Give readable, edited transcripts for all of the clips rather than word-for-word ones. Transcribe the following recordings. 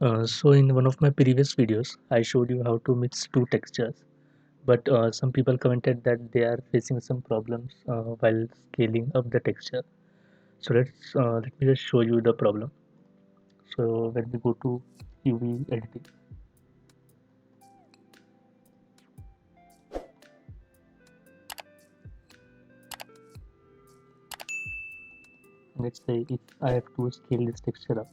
So in one of my previous videos, I showed you how to mix two textures, but some people commented that they are facing some problems while scaling up the texture. So let me just show you the problem. So when we go to UV editing, let's say if I have to scale this texture up.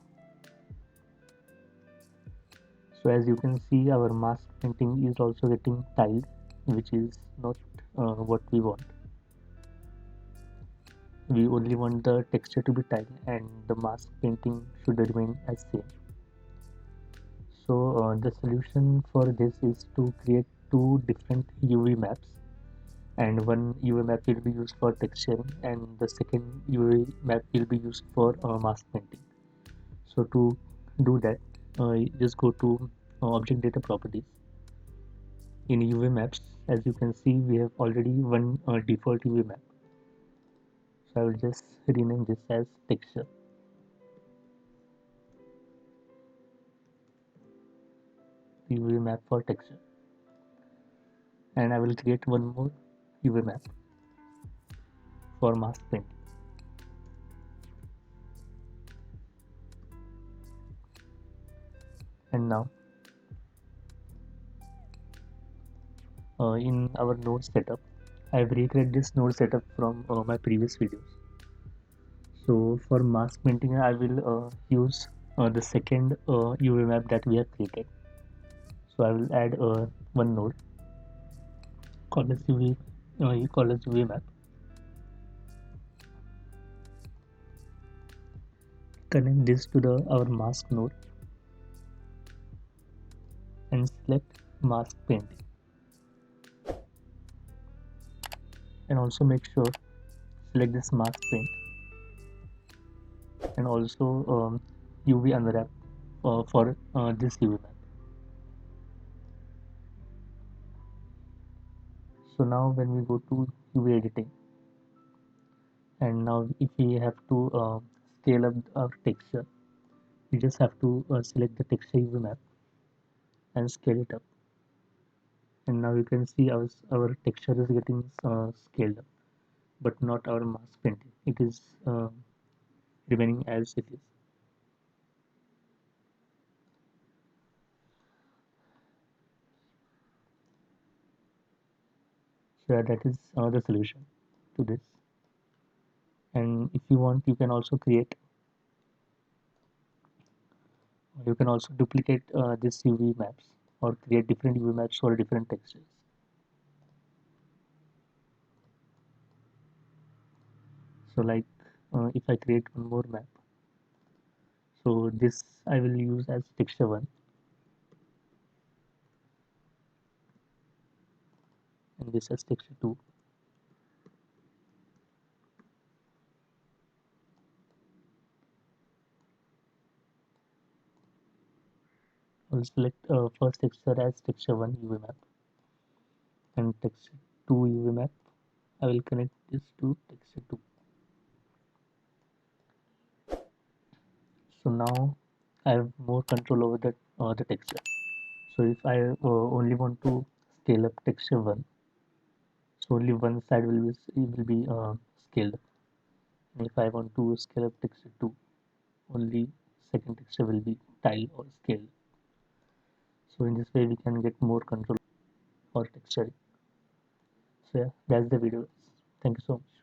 So as you can see, our mask painting is also getting tiled, which is not what we want. We only want the texture to be tiled and the mask painting should remain as same. So the solution for this is to create two different UV maps, and one UV map will be used for texturing and the second UV map will be used for mask painting. So to do that, you just go to object data properties. In UV maps, as you can see, we have already one default UV map. So I will just rename this as texture, UV map for texture, and I will create one more UV map for mask painting. And now in our node setup, I have recreated this node setup from my previous videos. So for mask painting, I will use the second UV map that we have created. So I will add one node called as UV map. Connect this to the our mask node and select mask painting. And also make sure select this mask paint and also UV unwrap for this UV map. So now when we go to UV editing, and now if we have to scale up our texture, we just have to select the texture UV map and scale it up. And now you can see our texture is getting scaled up, but not our mask painting. It is remaining as it is. So yeah, that is the solution to this. And if you want, you can also duplicate this UV maps or create different UV maps for different textures. So like if I create one more map, so this I will use as texture 1 and this as texture 2. I will select first texture as texture 1 UV map and texture 2 UV map. I will connect this to texture 2. So now I have more control over the texture. So if I only want to scale up texture 1, so only one side will be scaled up. And if I want to scale up texture 2, only second texture will be tiled or scaled. So in this way we can get more control for texturing. So yeah, that's the video. Thank you so much.